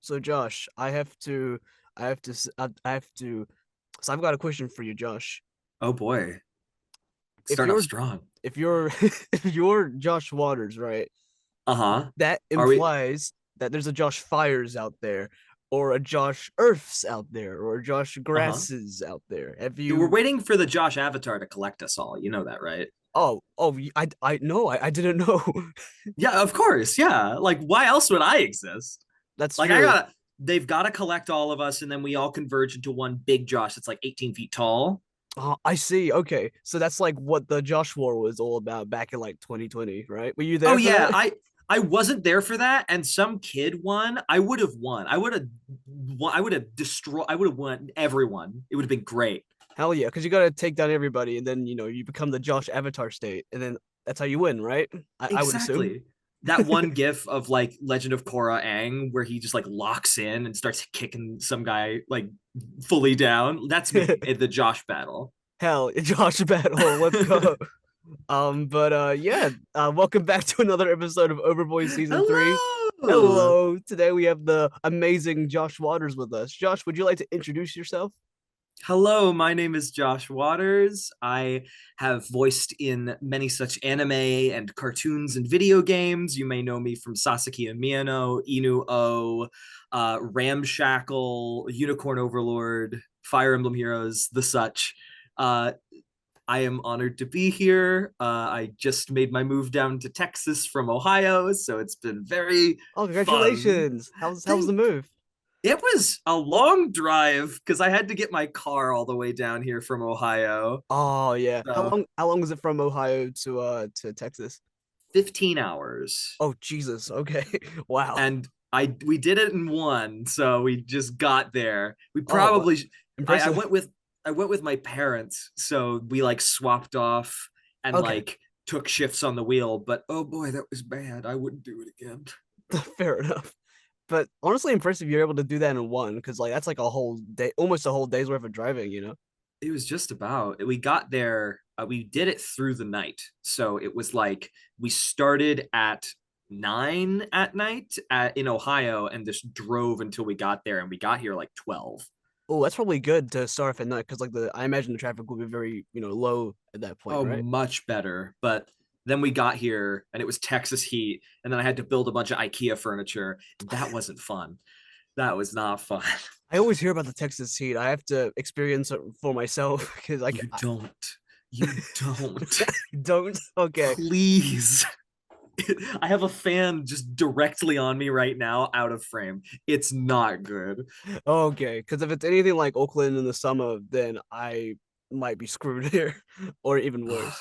So Josh, I have to. So I've got a question for you, Josh. Oh boy, If start off you're, strong. if you're, if you're Josh Waters, right? Uh-huh. That Are we? implies that there's a Josh Fires out there, or a Josh Earths out there, or a Josh Uh-huh. Grasses out there. Have We're you? waiting for the Josh Avatar to collect us all. You know that, right? I no, I didn't know. Yeah, of course. Yeah. Like, why else would I exist? That's Like, I true. gotta. They've got to collect all of us, and then we all converge into one big Josh that's like 18 feet tall. I see. Okay, so that's like what the Josh War was all about back in like 2020, right? Were you Oh there for yeah, that? I wasn't there for that, and some kid won. I would have won. I would have won. I would have destroyed. I would have won everyone. It would have been great. Hell yeah, because you gotta take down everybody, and then you become the Josh Avatar state, and then that's how you win, right? I would assume. Exactly. That one gif of like Legend of Korra Aang where he just like locks in and starts kicking some guy like fully down. That's me at the Josh battle. Hell, Josh Battle, let's go. But yeah, welcome back to another episode of Overvoice Season 3. Hello. Hello. Today we have the amazing Josh Waters with us. Josh, would you like to introduce yourself? Hello, my name is Josh Waters. I have voiced in many such anime and cartoons and video games. You may know me from Sasaki and Miyano, Inu O, Ramshackle, Unicorn Overlord, Fire Emblem Heroes, the such. Uh, I am honored to be here. I just made my move down to Texas from Ohio, so it's been very Oh, fun. congratulations. How's the Thank move? It was a long drive because I had to get my car all the way down here from Ohio. Oh yeah. So How long is it from Ohio to Texas? 15 hours. Oh Jesus. Okay. Wow. And we did it in one, so we just got there. We Oh, what? probably I Impressive. went with my parents, so we like swapped off and Okay. like took shifts on the wheel, but oh boy, that was bad. I wouldn't do it again. Fair enough. But honestly impressive you're able to do that in one because like that's like a whole day, almost a whole day's worth of driving. It was just about. We got there. We did it through the night, so it was like we started at 9 at night in Ohio, and just drove until we got there, and we got here like 12. Oh, that's probably good to start off at night because like the I imagine the traffic will be very, low at that point, Oh, right? much better. But then we got here, and it was Texas heat, and then I had to build a bunch of IKEA furniture. That wasn't fun. That was not fun. I always hear about the Texas heat. I have to experience it for myself because You don't. You don't. don't. Okay. Please. I have a fan just directly on me right now, out of frame. It's not good. Okay. Because if it's anything like Oakland in the summer, then I might be screwed here or even worse.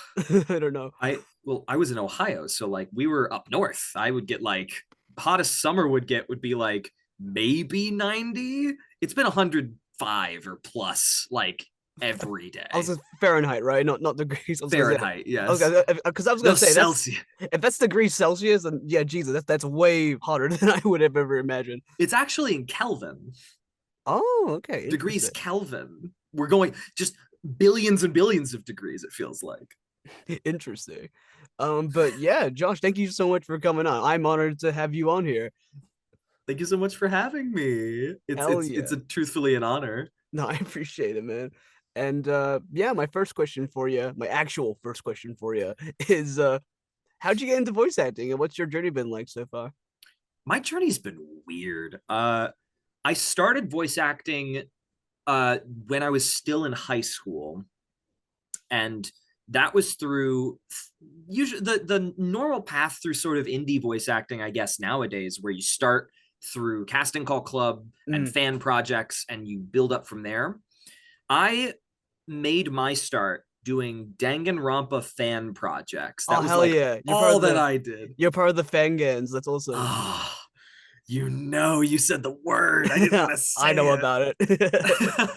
I don't know. I was in Ohio, so like we were up north. I would get like hottest summer would be like maybe 90. It's been 105 or plus like every I was day. in Fahrenheit, right? Not degrees. Fahrenheit, I was yes. gonna, because I was No, gonna say that's Celsius. if that's degrees Celsius, then yeah, Jesus, that's way hotter than I would have ever imagined. It's actually in Kelvin. Oh, okay, Degrees interesting, Kelvin. We're going just billions and billions of degrees, it feels like. interesting. But yeah, Josh, thank you so much for coming on. I'm honored to have you on here. Thank you so much for having me. Hell It's yeah. a truthfully an honor. No, I appreciate it, man. And yeah, my first question for you, my actual first question for you is how'd you get into voice acting and what's your journey been like so far? My journey's been weird. I started voice acting when I was still in high school, and that was through usually the normal path through sort of indie voice acting, I guess nowadays, where you start through casting call club and Mm. fan projects, and you build up from there. I made my start doing Danganronpa fan projects. Oh That was hell like yeah. all that I did. You're part of the Fangans. That's awesome. Ah, oh, you said the word. I didn't want to I say know it. about it.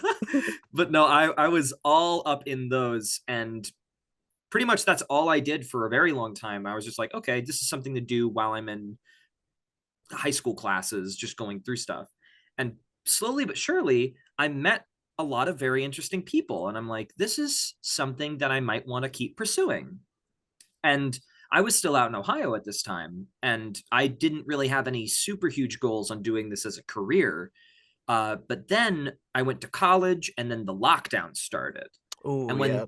But no, I was all up in those, and pretty much that's all I did for a very long time. I was just like, okay, this is something to do while I'm in high school classes, just going through stuff. And slowly but surely, I met a lot of very interesting people. And I'm like, this is something that I might want to keep pursuing. And I was still out in Ohio at this time, and I didn't really have any super huge goals on doing this as a career. But then I went to college, and then the lockdown started. Oh And yeah.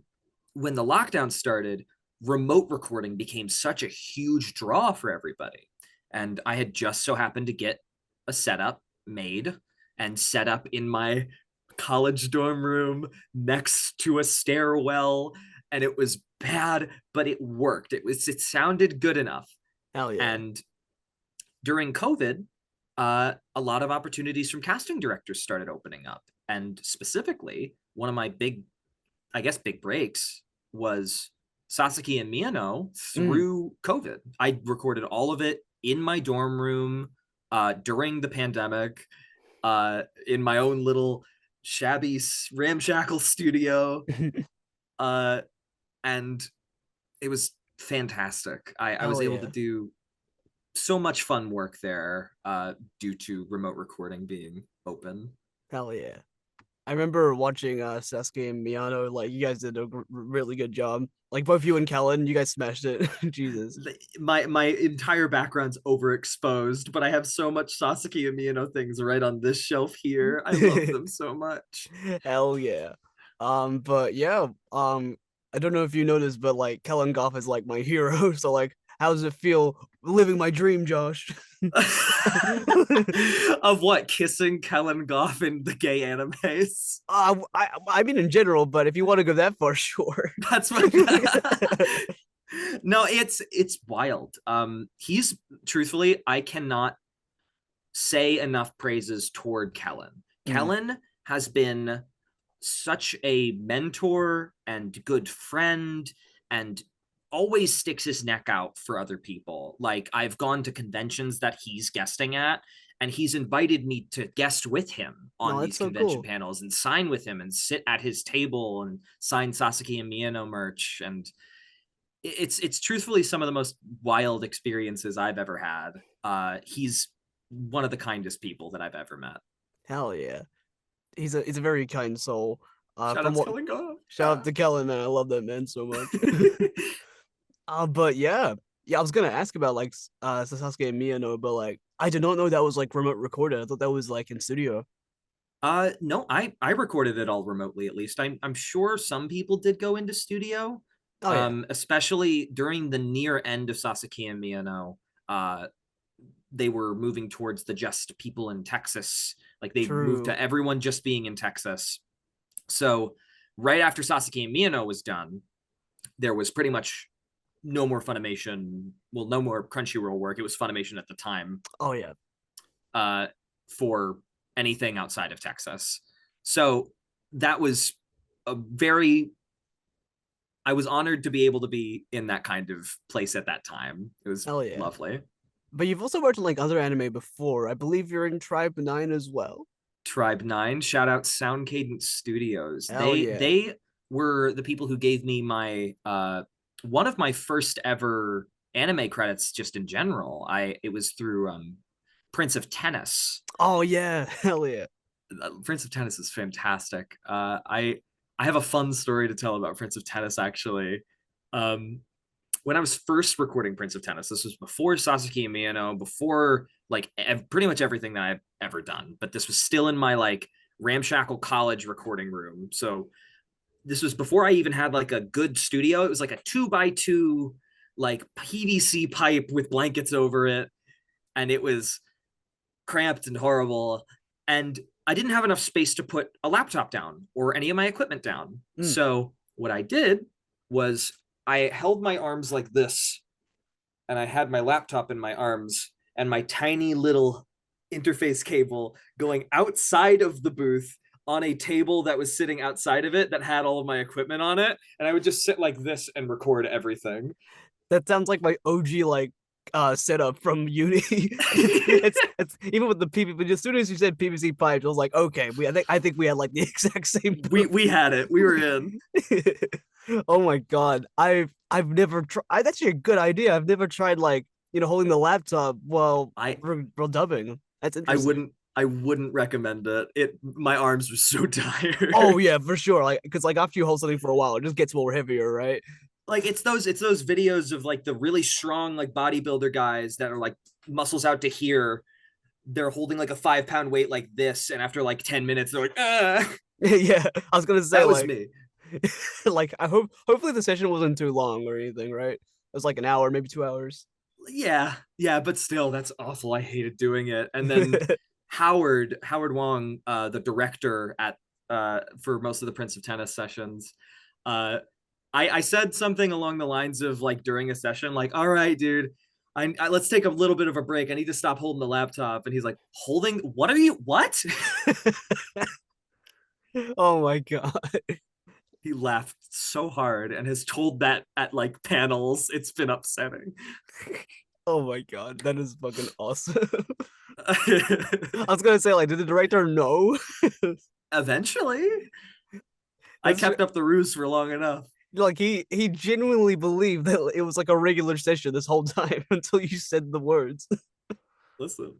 when the lockdown started, remote recording became such a huge draw for everybody. And I had just so happened to get a setup made and set up in my college dorm room next to a stairwell. And it was bad, but it worked. It sounded good enough. Hell yeah. And during COVID, a lot of opportunities from casting directors started opening up. And specifically, one of my big breaks was Sasaki and Miyano Mm. through COVID. I recorded all of it in my dorm room during the pandemic, in my own little shabby ramshackle studio. Uh, and it was fantastic. I was Hell able to yeah. do so much fun work there due to remote recording being open. Hell yeah. I remember watching Sasuke and Miyano. Like you guys did a really good job. Like both you and Kellen, you guys smashed it. Jesus. My entire background's overexposed, but I have so much Sasaki and Miyano things right on this shelf here. I love them so much. Hell yeah. But yeah, I don't know if you noticed, but like Kellen Goff is like my hero. So like, how does it feel living my dream, Josh? Of what, kissing Kellen Goff in the gay animes? I mean in general, but if you want to go that far, sure. That's my no, it's wild. He's truthfully, I cannot say enough praises toward Kellen. Mm. Kellen has been such a mentor and good friend, and always sticks his neck out for other people. Like I've gone to conventions that he's guesting at, and he's invited me to guest with him on No, that's these so convention cool. panels and sign with him and sit at his table and sign Sasaki and Miyano merch. And it's truthfully some of the most wild experiences I've ever had. He's one of the kindest people that I've ever met. Hell yeah. He's a very kind soul. Shout From out to what Kellen Goff. shout out to Kellen, man. I love that man so much. But yeah. Yeah, I was gonna ask about like Sasuke and Miyano, but like I did not know that was like remote recorded. I thought that was like in studio. No, I recorded it all remotely. At least I'm sure some people did go into studio, Oh yeah, especially during the near end of Sasaki and Miyano. Uh, they were moving towards the just people in Texas. Like they moved true. to everyone just being in Texas. So right after Sasaki and Miyano was done, there was pretty much no more Funimation. Well, no more Crunchyroll work. It was Funimation at the time Oh yeah. uh, for anything outside of Texas. So that was a very, I was honored to be able to be in that kind of place at that time. It was Hell yeah. lovely. But you've also worked on like other anime before. I believe you're in Tribe 9 as well. Tribe 9, shout out Sound Cadence Studios. Hell yeah. They were the people who gave me my one of my first ever anime credits just in general. I It was through Prince of Tennis. Oh yeah. Hell yeah. Prince of Tennis is fantastic. I have a fun story to tell about Prince of Tennis actually. Um, when I was first recording Prince of Tennis, this was before Sasaki and Miyano, before like pretty much everything that I've ever done. But this was still in my like ramshackle college recording room. So this was before I even had like a good studio. It was like a 2x2 like PVC pipe with blankets over it, and it was cramped and horrible. And I didn't have enough space to put a laptop down or any of my equipment down. Mm. So what I did was I held my arms like this, and I had my laptop in my arms and my tiny little interface cable going outside of the booth on a table that was sitting outside of it that had all of my equipment on it. And I would just sit like this and record everything. That sounds like my OG like setup from uni. It's even with the PVC. But as soon as you said PVC pipes, I was like, okay, I think we had like the exact same booth. We had it. We were in. Oh my god, I've never tried. That's actually a good idea. I've never tried like holding the laptop while I we're dubbing. That's I interesting. wouldn't I wouldn't recommend it. My arms were so tired. Oh yeah, for sure. Like because like after you hold something for a while, it just gets more heavier, right? Like it's those videos of like the really strong like bodybuilder guys that are like muscles out to here. They're holding like a 5 pound weight like this, and after like 10 minutes, they're like, Yeah, I was gonna say that was like me. like I hopefully the session wasn't too long or anything, right? It was like an hour, maybe 2 hours. Yeah, but still, that's awful. I hated doing it. And then Howard Wong, the director at for most of the Prince of Tennis sessions, uh, I said something along the lines of like during a session, like, "All right, dude, let's take a little bit of a break. I need to stop holding the laptop." And he's like, "Holding? What are you? What?" Oh my god. He laughed so hard and has told that at like panels. It's been upsetting. Oh my god, that is fucking awesome. I was gonna say, like, did the director know? Eventually, I That's kept up the ruse for long enough. like he genuinely believed that it was like a regular session this whole time until you said the words. Listen,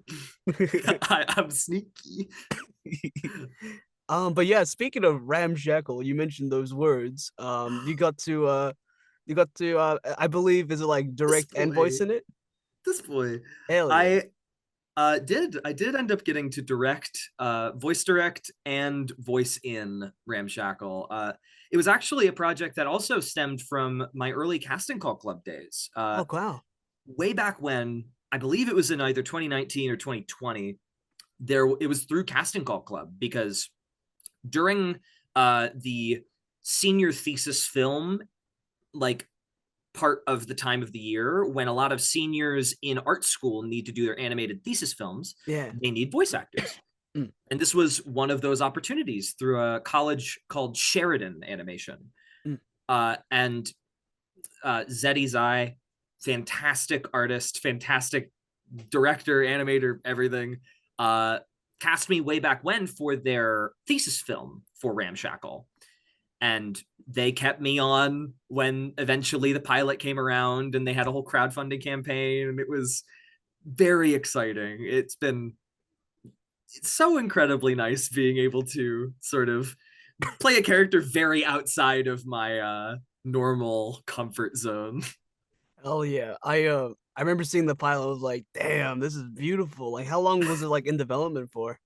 I'm sneaky. But yeah, speaking of ramshackle, you mentioned those words. You got to I believe is it like This direct and voice boy, in it? this boy. Hell yeah. I did end up getting to direct, voice direct and voice in Ramshackle. It was actually a project that also stemmed from my early casting call club days. Oh wow. Way back when, I believe it was in either 2019 or 2020. It was through casting call club because during the senior thesis film, like part of the time of the year when a lot of seniors in art school need to do their animated thesis films, Yeah. they need voice actors. Mm. And this was one of those opportunities through a college called Sheridan Animation. Mm. And Zeddy Zai, fantastic artist, fantastic director, animator, everything, cast me way back when for their thesis film for Ramshackle. And they kept me on when eventually the pilot came around and they had a whole crowdfunding campaign, and it was very exciting. It's so incredibly nice being able to sort of play a character very outside of my normal comfort zone. Hell yeah. I remember seeing the pilot. I was like, damn, this is beautiful. Like, how long was it like in development for?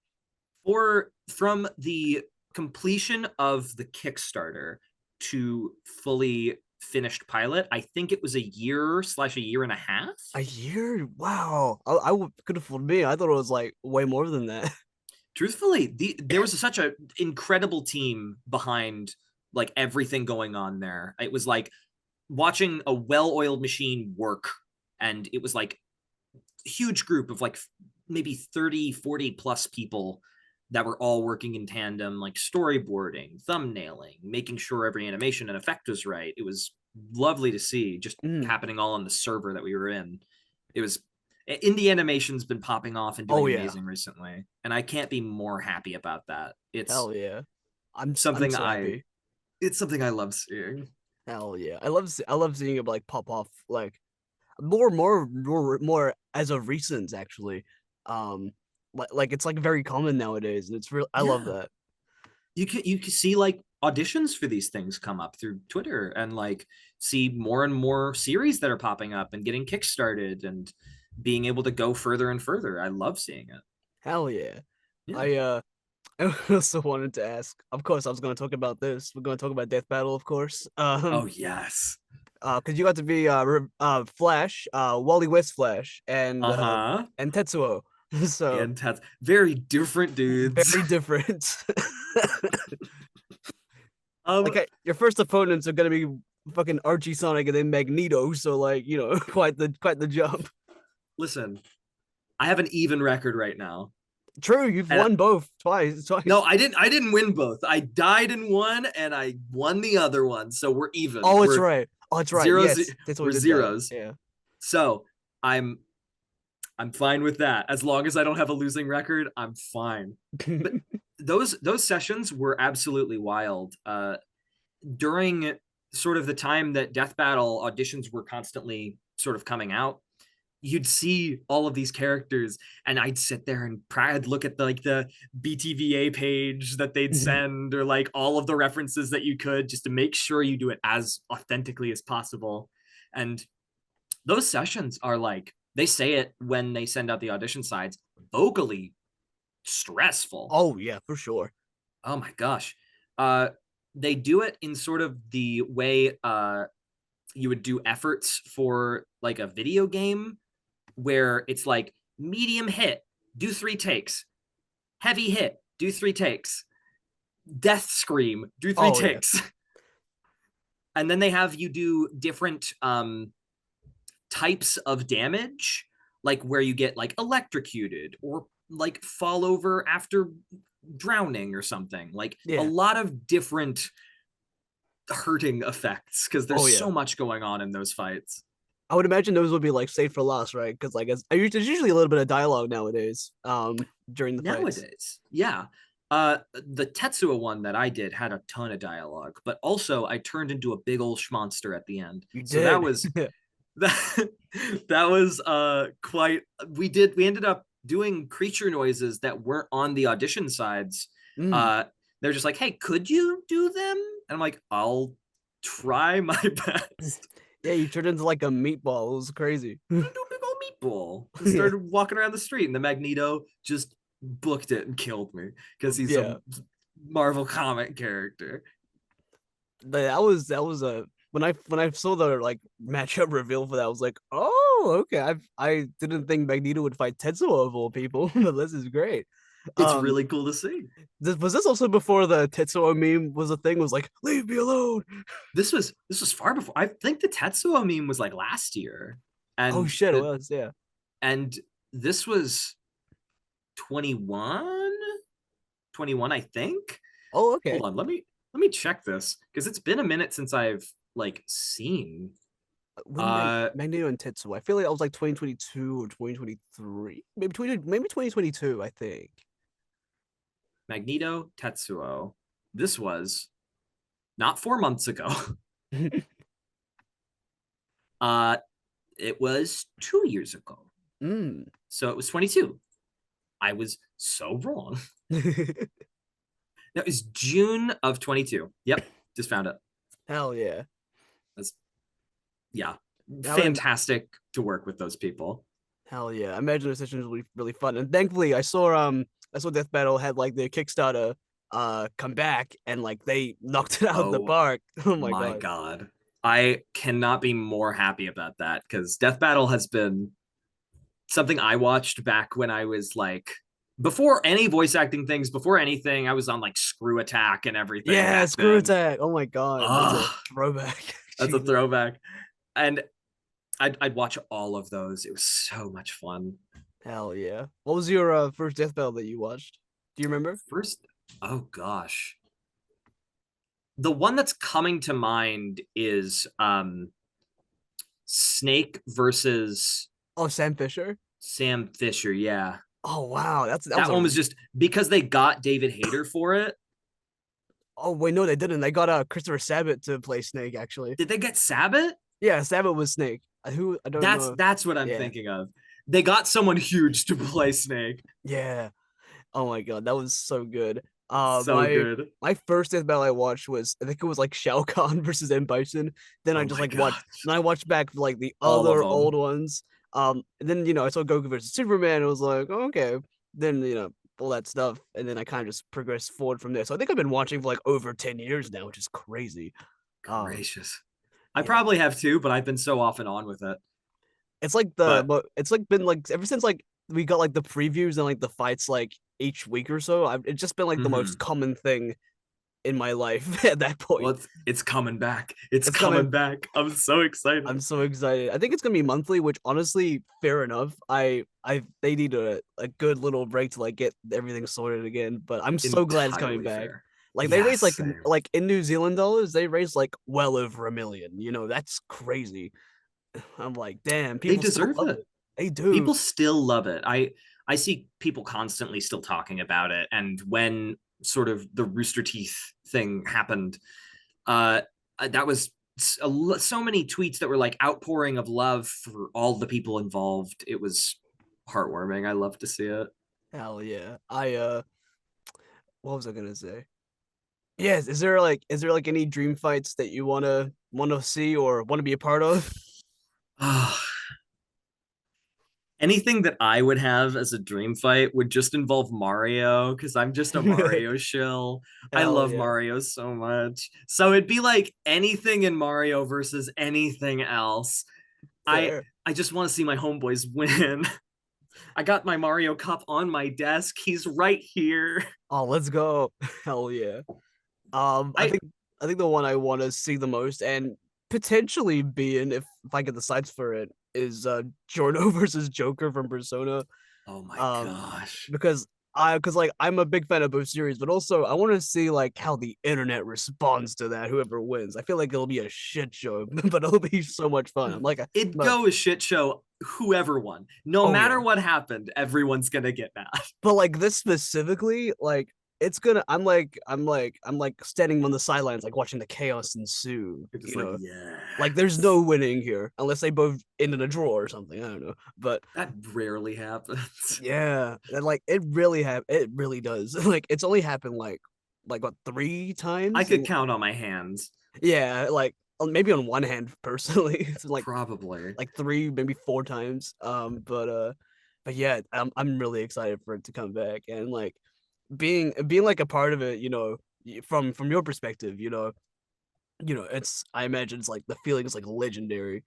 Or from the completion of the Kickstarter to fully finished pilot, I think it was a year slash a year and a half. A year? Wow. Could have fooled me. I thought it was like way more than that. Truthfully, there was such an incredible team behind like everything going on there. It was like watching a well-oiled machine work, and it was like a huge group of like maybe 30, 40 plus people that were all working in tandem, like storyboarding, thumbnailing, making sure every animation and effect was right. It was lovely to see, just Mm. happening all on the server that we were in. It was indie animation's been popping off and Oh doing yeah. amazing recently, and I can't be more happy about that. Hell yeah. I'm Something so I happy. it's something I love seeing. Hell yeah. I love seeing it like pop off like more as of recent actually. Like it's like very common nowadays and it's real I love Yeah, that. you can see like auditions for these things come up through Twitter, and like see more and more series that are popping up and getting kickstarted and being able to go further and further. I love seeing it. Hell yeah. Yeah. I I also wanted to ask. Of course, I was going to talk about this. We're going to talk about Death Battle, of course. Oh yes. Because you got to be Flash, Wally West Flash, Uh-huh. and Tetsuo. So And that's very different dudes. very different. um Like your first opponents are gonna be fucking Archie, Sonic, and then Magneto. So like quite the jump. Listen, I have an even record right now. True, you've And won both no, twice. I didn't win both. I died in one and I won the other one. So we're even. Oh, it's We're right. Oh, it's right. zeros. Yes, that's what we We're did that. zeros. Yeah. So I'm I'm fine with that. As long as I don't have a losing record, I'm fine. But those sessions were absolutely wild. During sort of the time that Death Battle auditions were constantly sort of coming out, you'd see all of these characters, and I'd sit there and I'd look at the BTVA page that they'd send, or like all of the references that you could, just to make sure you do it as authentically as possible. And those sessions are like, they say it when they send out the audition sides, vocally stressful. Oh yeah, for sure. Oh my gosh. Uh, they do it in sort of the way you would do efforts for like a video game, where it's like medium hit, do 3 takes, heavy hit, do 3 takes, death scream, do three Oh yeah. takes. And then they have you do different types of damage, like where you get like electrocuted or like fall over after drowning or something, like a Yeah. lot of different hurting effects, because Oh there's yeah. so much going on in those fights. I would imagine those would be like safe for last, right? Because like there's usually a little bit of dialogue nowadays, during the fights. Nowadays, yeah. The Tetsuo one that I did had a ton of dialogue, but also I turned into a big old schmonster at the end. You So that did. was that, that was quite, we ended up doing creature noises that weren't on the audition sides. Mm. Uh they're just like, hey, could you do them? And I'm like, I'll try my best. Yeah, you turned into like a meatball. It was crazy. Turned into a big old meatball and Yeah. started walking around the street, and the Magneto just booked it and killed me because he's a Yeah. Marvel comic character. That was a when I saw the like matchup reveal for that, I was like, oh, okay. I didn't think Magneto would fight Tetsuo of all people, but this is great. It's Um, really cool to see. was this also before the Tetsuo meme was a thing? Was like, leave me alone. This was far before. I think the Tetsuo meme was like last year, Oh and shit, it was, yeah. and this was 21, 21, I think. Oh, Hold okay. on, let me check this, because it's been a minute since I've like seen. When Uh, Magneto and Tetsuo, I feel like I was like 2022 or 2023, maybe 2022, I think. Magneto Tetsuo. This was not 4 months ago. Uh, it was 2 years ago. Mm. So it was 22. I was so wrong. That was June of 22. Yep, just found it. Hell yeah. That's, yeah, I would fantastic to work with those people. Hell yeah. I imagine the sessions will be really fun. And thankfully I saw Death Battle had like their Kickstarter come back and like they knocked it out of the Oh park. Oh my my god. god. I cannot be more happy about that, because Death Battle has been something I watched back when I was like, before any voice acting things, before anything, I was on like Screw Attack and everything Yeah, back Screw then. Attack. Oh my god. That's a Ugh, throwback. that's a Jesus. throwback. And I'd watch all of those. It was so much fun. Hell yeah. What was your first Death Battle that you watched? Do you remember? First, oh gosh. The one that's coming to mind is Snake versus Oh, Sam Fisher? Sam Fisher. Yeah. Oh wow. That was That one a was just because they got David Hayter for it. Oh wait, no, they didn't. They got Christopher Sabat to play Snake, actually. Did they get Sabbath? Yeah, Sabat was Snake. Who I don't That's know. that's what I'm Yeah. thinking of. They got someone huge to play Snake. Yeah. Oh my god, that was so good. So good. My first death battle I watched was I think it was like Shao Kahn versus M Bison. Then I Oh just my like watched. gosh. Then I watched back like the All of other old them. ones. And then I saw Goku versus Superman. It was like, oh, okay. Then all that stuff, and then I kind of just progressed forward from there. So I think I've been watching for like over 10 years now, which is crazy. Um, Gracious. I yeah, probably have too, but I've been so off and on with it. But it's like been like ever since like we got like the previews and like the fights like each week or so. It's just been like the most mhm. common thing in my life at that Well, point. it's coming back. It's It's coming. coming back. I'm so excited. I'm so excited. I think it's gonna be monthly, which honestly, fair enough. They need a good little break to like get everything sorted again. But I'm so glad it's coming Entirely back. fair. Like they Yes, raised same. like in New Zealand dollars, they raised like well over 1 million. That's crazy. I'm like, damn, They people still deserve love it. it. They do. People still love it. I see people constantly still talking about it. And when sort of the Rooster Teeth thing happened, that was so many tweets that were like outpouring of love for all the people involved. It was heartwarming. I love to see it. Hell yeah. What was I gonna say? Yes, is there like any dream fights that you wanna see or want to be a part of? Anything that I would have as a dream fight would just involve Mario because I'm just a Mario shill. I Hell love yeah. Mario so much. So it'd be like anything in Mario versus anything else. I Fair. I just want to see my homeboys win. I got my Mario Cup on my desk. He's right here. Oh, let's go. Hell yeah. Um, I I think I think the one I want to see the most and potentially be in if I get the sights for it is Jorno versus Joker from Persona. Oh my Um, gosh. because like I'm a big fan of both series, but also I want to see like how the internet responds to that. Whoever wins, I feel like it'll be a shit show, but it'll be so much fun. It'd But go a shit show whoever won. No oh yeah, matter what happened, everyone's gonna get mad. but like this specifically, like it's gonna. I'm like standing on the sidelines, like watching the chaos ensue. You're just like, Like there's no yes. winning here unless they both end in a draw or something. I don't know, but That rarely happens. yeah, and like it really does. Like it's only happened like what three I times? could count on my hands. Yeah, like maybe on one hand personally, it's Probably. like three maybe four times. But yeah, I'm really excited for it to come back and like being like a part of it. From your perspective, it's I imagine it's like the feeling is like legendary.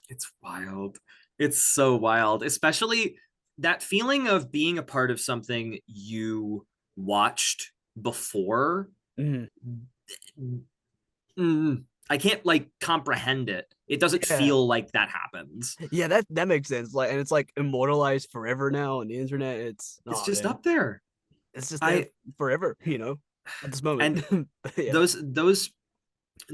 It's wild. It's so wild, especially that feeling of being a part of something you watched before. Mhm. I can't like comprehend it. It doesn't Yeah, feel like that happens. yeah, that makes sense. Like, and it's like immortalized forever now on the internet. It's It's oh just man, up there. it's just there I forever. At this moment. and But yeah. those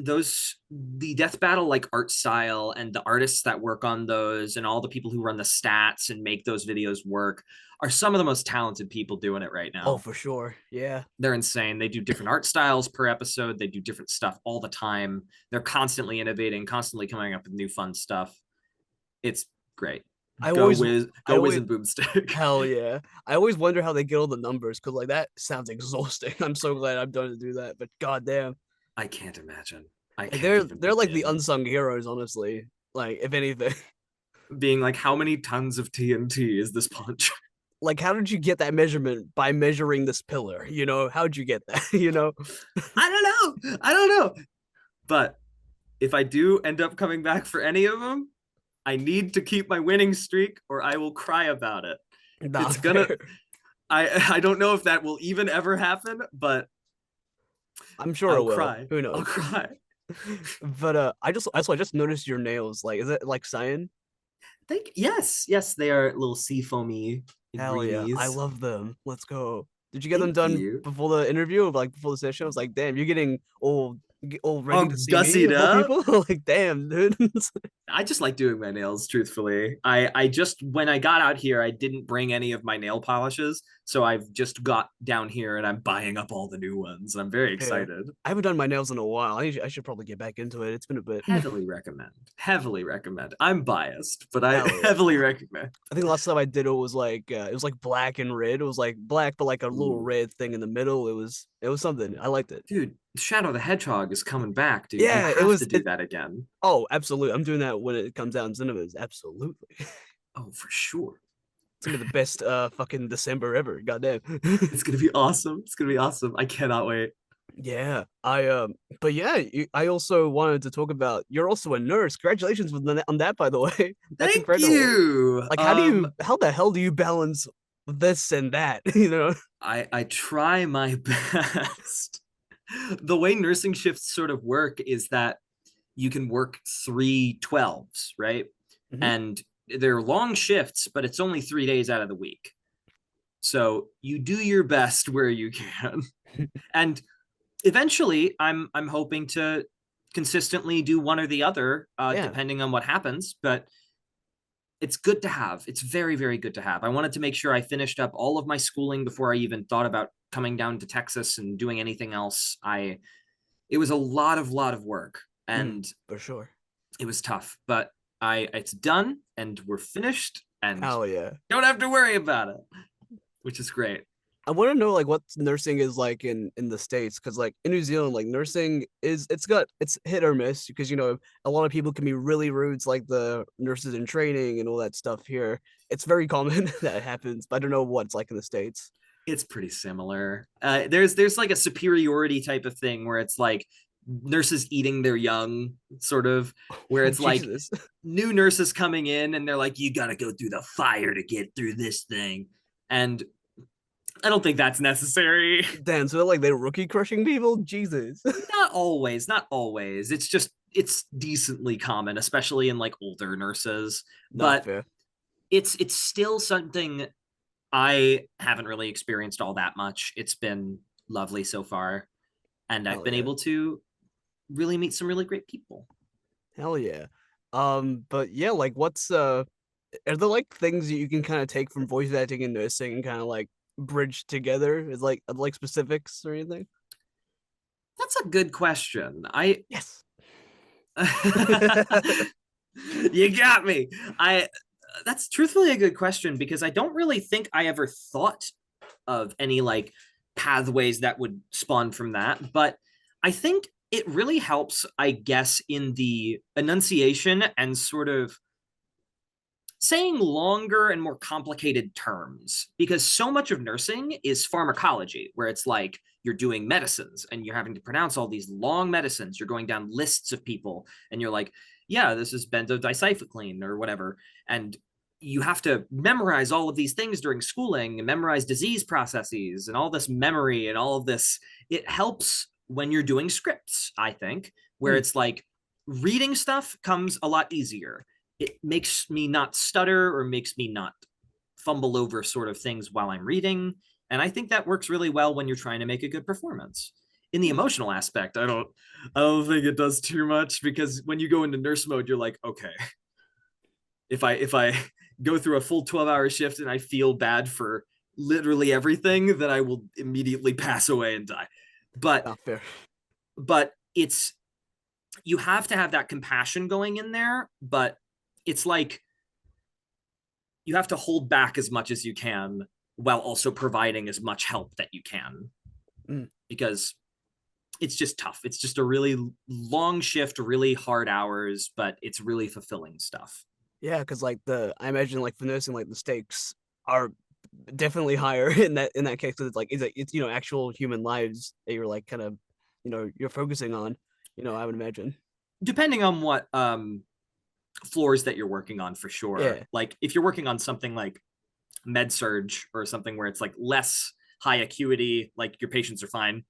the death battle like art style and the artists that work on those and all the people who run the stats and make those videos work are some of the most talented people doing it right Oh, now. for sure. Yeah. They're insane. They do different art styles per episode. They do different stuff all the time. They're constantly innovating, constantly coming up with new fun stuff. It's great. I always, I Go whiz always, and boomstick. hell yeah. I always wonder how they get all the numbers because like that sounds exhausting. I'm so glad I'm done to do that. But goddamn, I can't imagine. I like can't even they're like the begin. unsung heroes, honestly. Like if anything, Being like, how many tons of TNT is this punch? like how did you get that measurement by measuring this pillar? How'd you get that? I don't know. I don't know. But if I do end up coming back for any of them, I need to keep my winning streak or I will cry about it. Nah, It's gonna fair. I don't know if that will even ever happen, but I'm sure it I'll will. cry. Who I'll knows? cry. But I just noticed your nails. Like, is it like cyan? Yes, they are little sea foamy Hell yeah, I greenies. love them. Let's go. Did you get them Thank done you. before the interview? Like before the session? I was like, damn, you're getting all ready All to see me gussied of all up. people. Like, damn, dude. I just like doing my nails, truthfully. I just when I got out here, I didn't bring any of my nail polishes, so I've just got down here and I'm buying up all the new ones. I'm very Fair. excited. I haven't done my nails in a while. I should probably get back into it. It's been a bit. Heavily recommend. Heavily recommend. I'm biased, but I Hell yeah. heavily recommend. I think the last time I did it was like black and red. It was like black, but like a little Ooh. red thing in the middle. It was something. I liked it. Dude, Shadow the Hedgehog is coming back, dude. You Yeah, it have to was. do that again. Oh, absolutely. I'm doing that when it comes out in cinemas. Absolutely. Oh, for sure. It's gonna be the best fucking December ever. Goddamn. It's gonna be awesome. It's gonna be awesome. I cannot wait. Yeah. But yeah, I also wanted to talk about you're also a nurse. Congratulations on that, by the way. That's Thank incredible. you. Like how the hell do you balance this and that? I try my best. The way nursing shifts sort of work is that you can work 3 12s, right? Mhm. And they're long shifts, but it's only 3 days out of the week. So you do your best where you can. And eventually I'm hoping to consistently do one or the other, Yeah. depending on what happens. But it's good to have. It's very, very good to have. I wanted to make sure I finished up all of my schooling before I even thought about coming down to Texas and doing anything else. It was a lot of work. and for sure. it was tough, but it's done and we're finished and Hell yeah. don't have to worry about it, which is great. I want to know like what nursing is like in the States, because like in New Zealand, like nursing is it's hit or miss, because a lot of people can be really rude to like the nurses in training and all that stuff here. It's very common that happens, but I don't know what it's like in the States. It's pretty similar. There's like a superiority type of thing where it's like nurses eating their young, sort of, where Oh, it's like Jesus. new nurses coming in and they're like, you got to go through the fire to get through this thing. And I don't think that's necessary. Damn, so like they're rookie crushing people? Jesus. Not always, not always. It's just, it's decently common, especially in like older nurses. Not But fair. it's still something I haven't really experienced all that much. It's been lovely so far. And I've Hell been yeah. able to really meet some really great people. Hell yeah. But yeah, like what's are there like things that you can kind of take from voice acting and nursing and kind of like bridge together? Is like specifics or anything? That's a good question. I Yes. you got me. I That's truthfully a good question because I don't really think I ever thought of any like pathways that would spawn from that, but I think it really helps, I guess, in the enunciation and sort of saying longer and more complicated terms because so much of nursing is pharmacology where it's like you're doing medicines and you're having to pronounce all these long medicines, you're going down lists of people and you're like, yeah, this is benzodicycline or whatever, and you have to memorize all of these things during schooling and memorize disease processes and all this memory and all of this. It helps when you're doing scripts, I think, where Hmm. it's like reading stuff comes a lot easier. It makes me not stutter or makes me not fumble over sort of things while I'm reading. And I think that works really well when you're trying to make a good performance. In the emotional aspect, I don't think it does too much because when you go into nurse mode, you're like, okay, if I go through a full 12-hour shift and I feel bad for literally everything, then I will immediately pass away and die. But Not fair. but it's you have to have that compassion going in there, but it's like you have to hold back as much as you can while also providing as much help that you can Mm. because it's just tough. It's just a really long shift, really hard hours, but it's really fulfilling stuff. Yeah, because like I imagine like for nursing, like the stakes are definitely higher in that case, because it's actual human lives that you're like kind of you're focusing on. I would imagine. Depending on what floors that you're working on for sure. Yeah. Like if you're working on something like med surge or something where it's like less high acuity, like your patients are fine,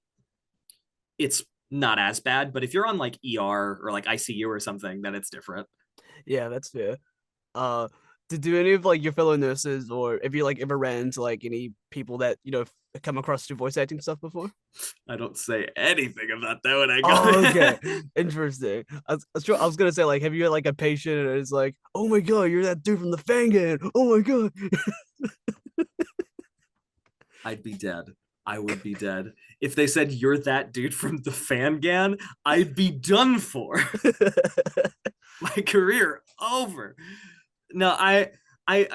it's not as bad. But if you're on like ER or like ICU or something, then it's different. Yeah, that's fair. Uh, do any of like your fellow nurses, or if you like ever ran into like any people that come across through voice acting stuff before? I don't say anything about that when I Oh, okay, go. interesting. I was gonna say like, have you had like a patient and it's like, oh my god, you're that dude from the Fangan. Oh my god. I'd be dead. I would be dead. If they said you're that dude from the Fangan, I'd be done for. My career over. No, I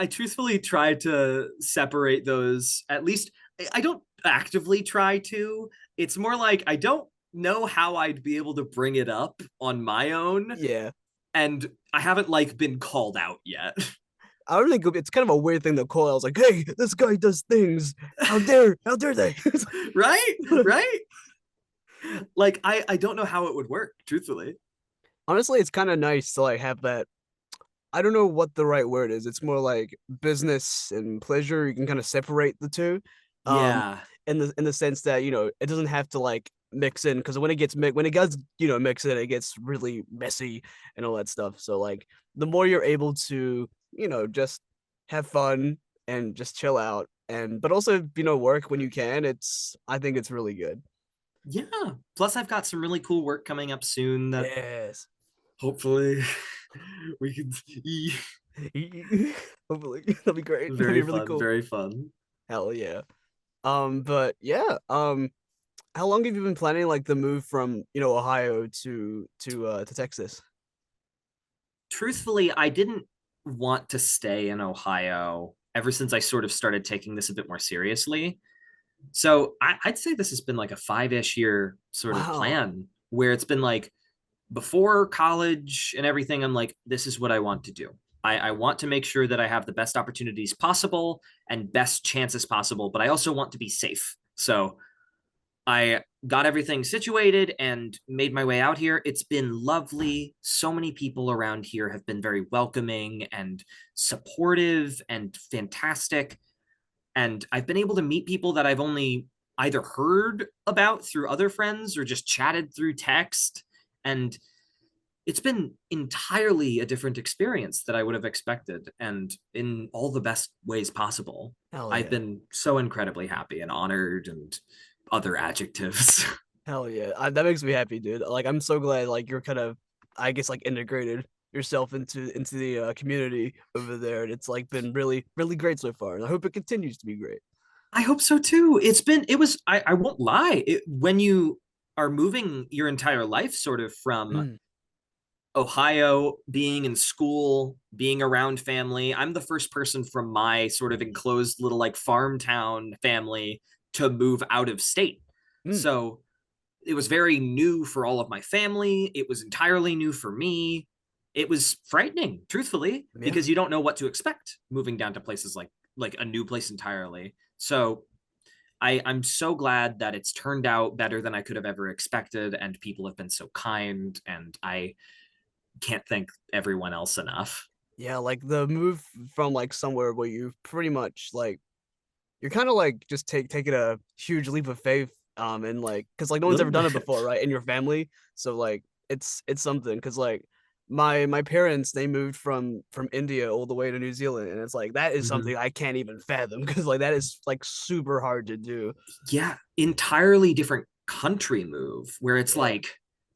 truthfully try to separate those. At least I don't actively try to. It's more like I don't know how I'd be able to bring it up on my own, Yeah. and I haven't like been called out yet. I don't think it's kind of a weird thing to call. I was like, hey, this guy does things. How dare they? Right? Right? Like I don't know how it would work, truthfully. Honestly, it's kind of nice to like have that. I don't know what the right word is. It's more like business and pleasure. You can kind of separate the two, um, Yeah. in the sense that it doesn't have to like mix in, because when it does mix in, it gets really messy and all that stuff. So like the more you're able to just have fun and just chill out, and but also work when you can. I think it's really good. Yeah. Plus I've got some really cool work coming up soon that Yes. hopefully we can Hopefully that'll be great. That'll very be really fun, cool. very fun. Hell yeah. But yeah. How long have you been planning like the move from Ohio to Texas? Truthfully, I didn't want to stay in Ohio ever since I sort of started taking this a bit more seriously. So I'd say this has been like a 5-ish year sort of Wow. plan where it's been like before college and everything, I'm like, this is what I want to do. I want to make sure that I have the best opportunities possible and best chances possible, but I also want to be safe. So I got everything situated and made my way out here. It's been lovely. So many people around here have been very welcoming and supportive and fantastic. And I've been able to meet people that I've only either heard about through other friends or just chatted through text. And it's been entirely a different experience that I would have expected, and in all the best ways possible. Hell I've yeah. been so incredibly happy and honored and other adjectives. Hell yeah. That makes me happy, dude. Like I'm so glad like you're kind of I guess like integrated yourself into the community over there and it's like been really really great so far. And I hope it continues to be great. I hope so too. I won't lie. When you are moving your entire life sort of from Mm, Ohio, being in school, being around family. I'm the first person from my sort of enclosed little like farm town family to move out of state. mm, So it was very new for all of my family. It was entirely new for me. It was frightening, truthfully, yeah. because you don't know what to expect moving down to places like a new place entirely. So I'm so glad that it's turned out better than I could have ever expected, and people have been so kind, and I can't thank everyone else enough. Yeah, like the move from like somewhere where you pretty much like you're kind of like just taking a huge leap of faith and like because like no A one's little ever done it bit. before, right? In your family. So like it's something because like my parents they moved from India all the way to New Zealand and it's like that is Mhm. something I can't even fathom because like that is like super hard to do. Yeah, entirely different country move where it's Yeah. like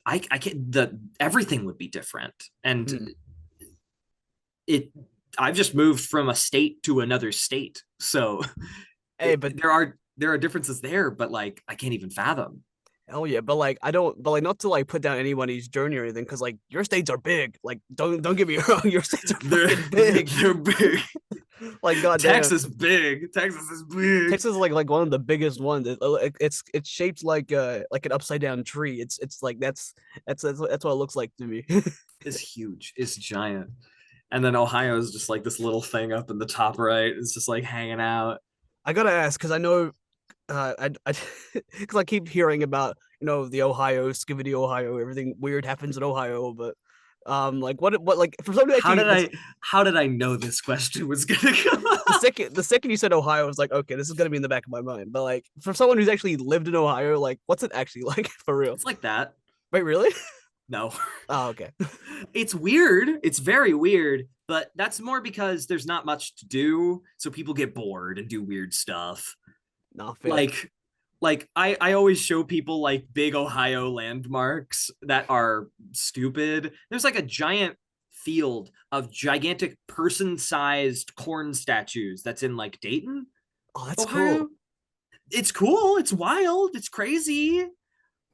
I can't the everything would be different. And Hmm. it I've just moved from a state to another state. So Hey, but there are differences there, but like I can't even fathom. hell yeah, but like I don't, but like not to like put down anybody's journey or anything, because like your states are big. Like don't get me wrong, your states are they're fucking big. they're big. Like goddamn, Texas big. Texas is big. Texas is like one of the biggest ones. It's shaped like an upside down tree. It's like that's what it looks like to me. Is huge. It's giant. And then Ohio is just like this little thing up in the top right. It's just like hanging out. I gotta ask because I know I because I keep hearing about the Ohio, Skivity, Ohio, everything weird happens in Ohio, but like what like for somebody How actually did that's I know this question was gonna come up? the second you said Ohio, I was like, okay, this is gonna be in the back of my mind. But like for someone who's actually lived in Ohio, like what's it actually like for real? It's like that. Wait, really? No. Oh, okay. It's weird. It's very weird, but that's more because there's not much to do, so people get bored and do weird stuff. Not fair. Like I always show people like big Ohio landmarks that are stupid. There's like a giant field of gigantic person-sized corn statues that's in like Dayton, Oh, that's Ohio. cool. It's cool, it's wild, it's crazy,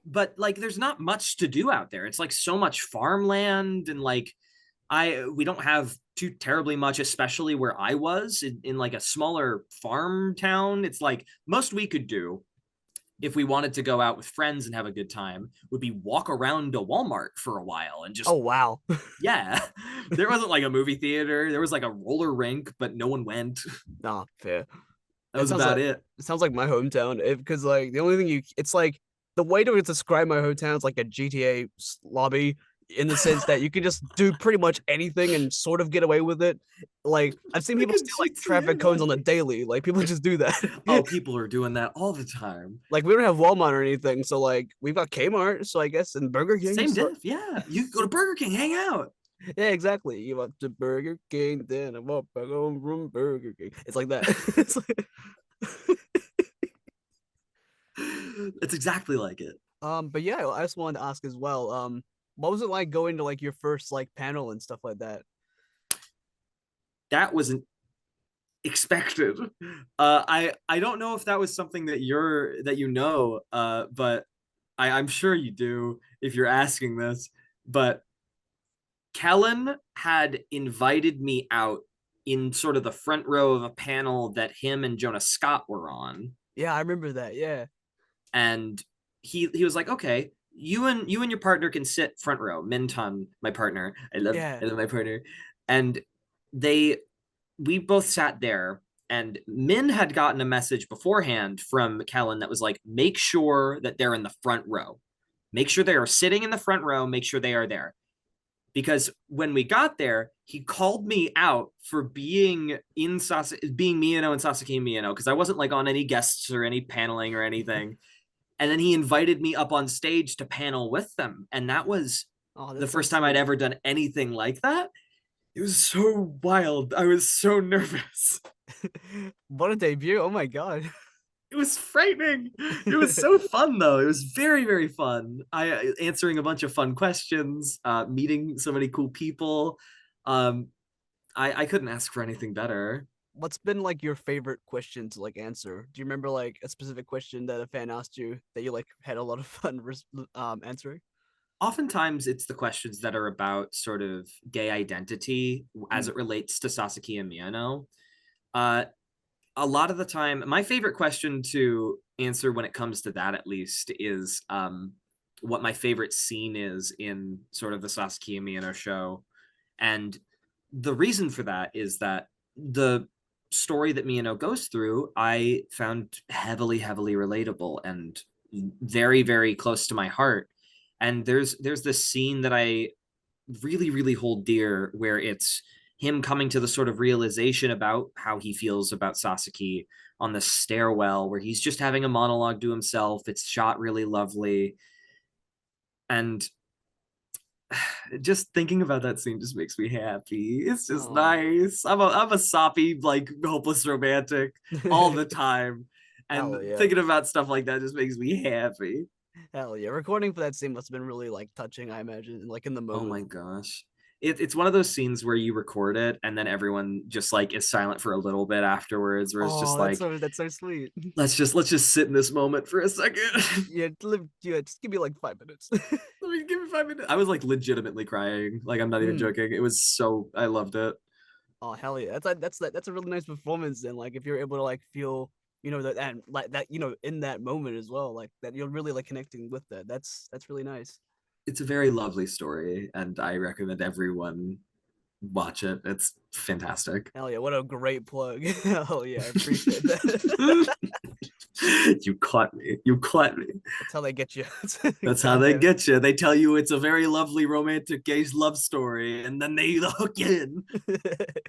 but like there's not much to do out there. It's like so much farmland, and like I we don't have too terribly much, especially where I was in like a smaller farm town. It's like most we could do if we wanted to go out with friends and have a good time would be walk around a Walmart for a while and Oh just wow. yeah. There wasn't like a movie theater. There was like a roller rink, but no one went. Nah, fair. That was about it. It sounds like my hometown. Because like the only thing it's like the way to describe my hometown is like a GTA lobby in the sense that you can just do pretty much anything and sort of get away with it. Like I've seen Like people a steal like GTA traffic cones on the lobby. daily. Like people just do that. Oh, people are doing that all the time. Like we don't have Walmart or anything, so like we've got Kmart, so I guess and Burger King. Same So diff. Yeah. You go to Burger King, hang out. yeah, exactly. You up to Burger King, then I'm up back home from Burger King. It's like that. It's like, It's exactly like it. but yeah, I just wanted to ask as well. What was it like going to like your first like panel and stuff like that? That was expected. I don't know if that was something that but I'm sure you do if you're asking this. But Kellen had invited me out in sort of the front row of a panel that him and Jonah Scott were on, Yeah, I remember that. Yeah. and he was like, okay, you and your partner can sit front row. Minton, my partner, Yeah. I love my partner, and they we both sat there. And Min had gotten a message beforehand from Kellen that was like, make sure that they're in the front row. Make sure they are sitting in the front row. Make sure they are there. Because when we got there, he called me out for being being Miyano and Sasaki and Miyano, because I wasn't like on any guests or any paneling or anything. And then he invited me up on stage to panel with them. And that was Oh, the that's so first time I'd sweet. ever done anything like that. It was so wild. I was so nervous. What a debut. Oh my God. It was frightening. It was so fun though. It was very, very fun. I answering a bunch of fun questions, meeting so many cool people. Um, I couldn't ask for anything better. What's been like your favorite question to like answer? Do you remember like a specific question that a fan asked you that you like had a lot of fun answering? Oftentimes, it's the questions that are about sort of gay identity as Mm, it relates to Sasaki and Miyano. Uh, a lot of the time, my favorite question to answer when it comes to that, at least, is what my favorite scene is in sort of the Sasaki and Miyano show. And the reason for that is that the story that Miyano goes through, I found heavily, heavily relatable and very, very close to my heart. And there's this scene that I really, really hold dear where it's him coming to the sort of realization about how he feels about Sasaki on the stairwell, where he's just having a monologue to himself. It's shot really lovely. And just thinking about that scene just makes me happy. It's just oh. nice. I'm a soppy, like hopeless romantic all the time. And Hell yeah. thinking about stuff like that just makes me happy. Hell yeah. Recording for that scene must have been really like touching, I imagine, like in the Oh moment. my gosh. It's one of those scenes where you record it and then everyone just like is silent for a little bit afterwards, where it's just Oh, like, that's so sweet. let's just sit in this moment for a second. Yeah, live yeah, just give me like 5 minutes. Let me give me 5 minutes. I was like legitimately crying. Like I'm not even Mm. joking. It was so I loved it. Oh hell yeah. That's a really nice performance and like if you're able to like feel, that and like that, in that moment as well, like that you're really like connecting with that. That's really nice. It's a very lovely story, and I recommend everyone watch it. It's fantastic. Hell yeah, what a great plug. Hell yeah, I appreciate that. You caught me. You caught me. That's how they get you. That's how God they damn get you. They tell you it's a very lovely romantic gay love story, and then they hook you in. it.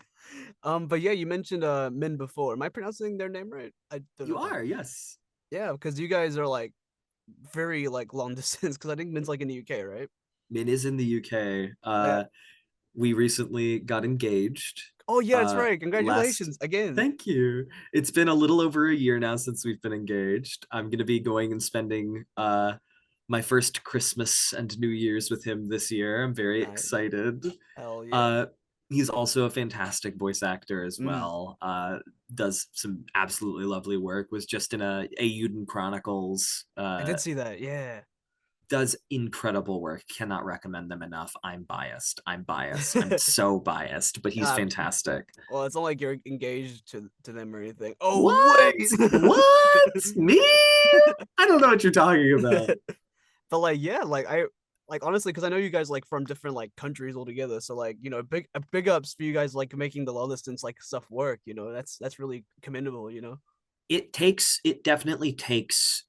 But yeah, you mentioned Min before. Am I pronouncing their name right? I don't know You if I are, yes. Yeah, because you guys are like very like long distance because I think Min's like in the UK, right? Min is in the UK. Yeah. We recently got engaged. Oh yeah, that's right. Last. Congratulations again. Thank you. It's been a little over a year now since we've been engaged. I'm gonna be going and spending my first Christmas and New Year's with him this year. I'm very Nice. excited. Hell yeah. Uh, he's also a fantastic voice actor as Mm, well. Does some absolutely lovely work. Was just in a Euden Chronicles. I did see that. Yeah. Does incredible work. Cannot recommend them enough. I'm biased. I'm biased. I'm so biased, but he's uh, fantastic. well, it's not like you're engaged to them or anything. Oh What? wait. What? Me? I don't know what you're talking about. But like yeah, like I like honestly because I know you guys like from different like countries altogether. So like big ups for you guys like making the long distance like stuff work. That's really commendable. It definitely takes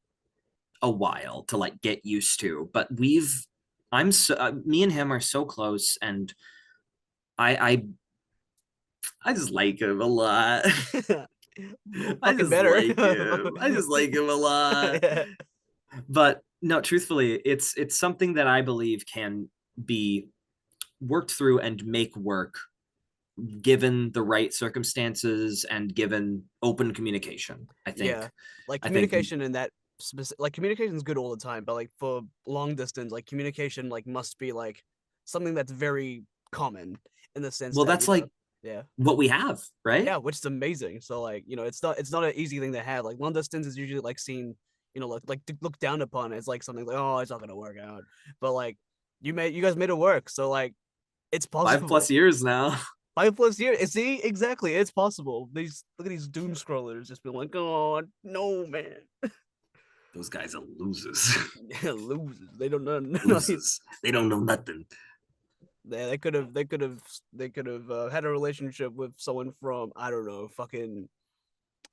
a while to like get used to, but me and him are so close, and I I just like him a lot. Well, I fucking just better. like him. I just like him a lot. Yeah. But no, truthfully, it's something that I believe can be worked through and make work given the right circumstances and given open communication. I Yeah, think like I think communication in that specific like communication is good all the time, but like for long distance, like communication like must be like something that's very common in the sense well that that's like Yeah. what we have, right? Yeah, which is amazing. So like, it's not an easy thing to have. Like long distance is usually like seen, like looked down upon as like something like, oh, it's not gonna work out. But like you guys made it work. So like it's Five possible. plus years now. 5 plus years. See, exactly, it's possible. These look at these doom scrollers just being like, oh no, man. Those guys are losers. Losers. They don't know. Losers. They don't know nothing. They could have had a relationship with someone from, I don't know, fucking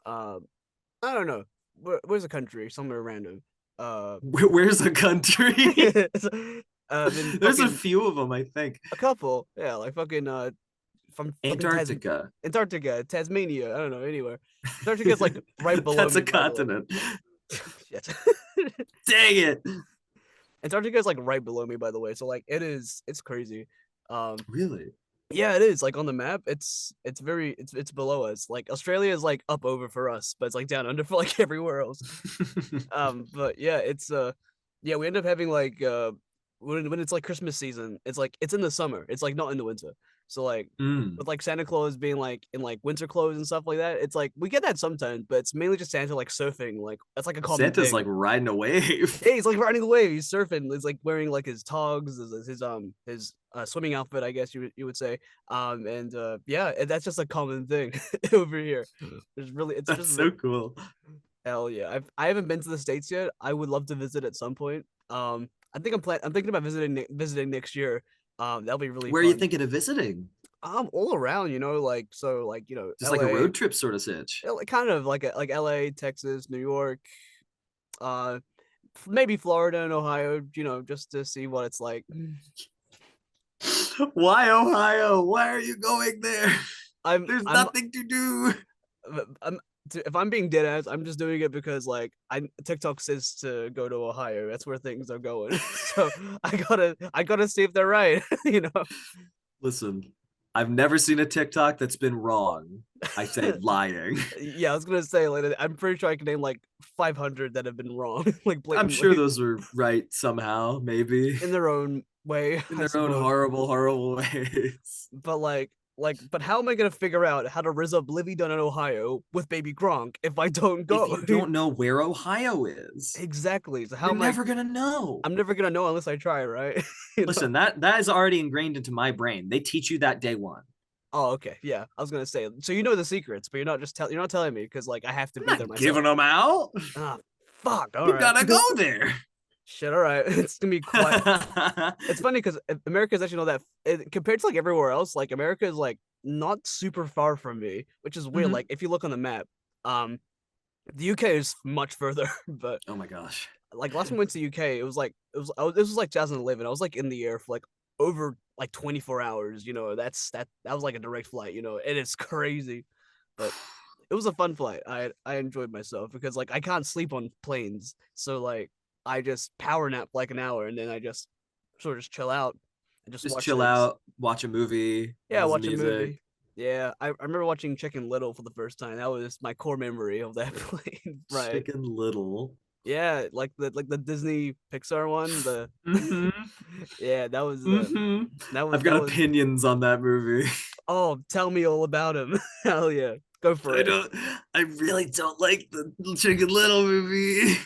uh I don't know. Where's the country? Somewhere random. Where's the country? Then There's a fucking few of them, I think. a couple. Yeah, like fucking from fucking Antarctica. Antarctica, Tasmania. I don't know, anywhere. Antarctica's like right below That's me, a by the way. continent. Shit. Dang it. Antarctica is like right below me, by the way. So like it's crazy. Um, Really? yeah, it is like on the map. It's below us. Like Australia is like up over for us, but it's like down under for like everywhere else. But yeah, yeah, we end up having like when it's like Christmas season, it's in the summer. It's like not in the winter. So like Mm. with like Santa Claus being like in like winter clothes and stuff like that, it's like we get that sometimes, but it's mainly just Santa like surfing. Like that's like a common Santa's thing. like riding a wave. Yeah, he's like riding the wave. He's surfing. He's like wearing like his togs, his swimming outfit, I guess you would say. And yeah, that's just a common thing over here. It's That's just so cool. hell yeah. I haven't been to the States yet. I would love to visit at some point. I'm thinking about visiting next year. That'll be really Where are you fun. thinking of visiting? All around, like so, like Just like a LA, road trip sort of sitch. kind of like LA, Texas, New York, uh, maybe Florida and Ohio, just to see what it's like. Why Ohio? Why are you going there? I'm There's I'm nothing to do. I'm if I'm being dead ass, I'm just doing it because like TikTok says to go to Ohio. That's where things are going. So I gotta see if they're right. Listen, I've never seen a TikTok that's been wrong. I say lying. Yeah, I was gonna say like I'm pretty sure I can name like 500 that have been wrong, like I'm sure blatantly those were right somehow, maybe in their own way, in I their own suppose. horrible, horrible ways. But but how am I gonna figure out how to rizz up Livy Dunn in Ohio with Baby Gronk if I don't If go? you don't know where Ohio is, Exactly. So how you're am I? never gonna know. I'm never gonna know unless I try, right? You know? Listen, that is already ingrained into my brain. They teach you that day one. Oh, okay. Yeah, I was gonna say. So you know the secrets, but you're not telling me because like I have to I'm be there not myself. giving them out. Ah, fuck. All You right. gotta go there. Shit. All right. It's gonna be quite. It's funny because America is actually not compared to like everywhere else. Like America is like not super far from me, which is weird. Mhm. Like if you look on the map, the UK is much further. But Oh my gosh. like last time I went to the UK, this was like 2011. I was like in the air for like over like 24 hours. That was like a direct flight. And it's crazy, but it was a fun flight. I enjoyed myself because like I can't sleep on planes, so like I just power nap like an hour and then I just sort of just chill out and just Just watch chill things. out, watch a movie, Yeah, listen watch to a music. movie. Yeah, I remember watching Chicken Little for the first time. That was my core memory of that plane ride. Chicken Little. Yeah, like the Disney Pixar one. The Mm-hmm. yeah, that was Mm-hmm. that was I've got that was. opinions on that movie. Oh, tell me all about him. Hell yeah, go for I it. don't. I really don't like the Chicken Little movie.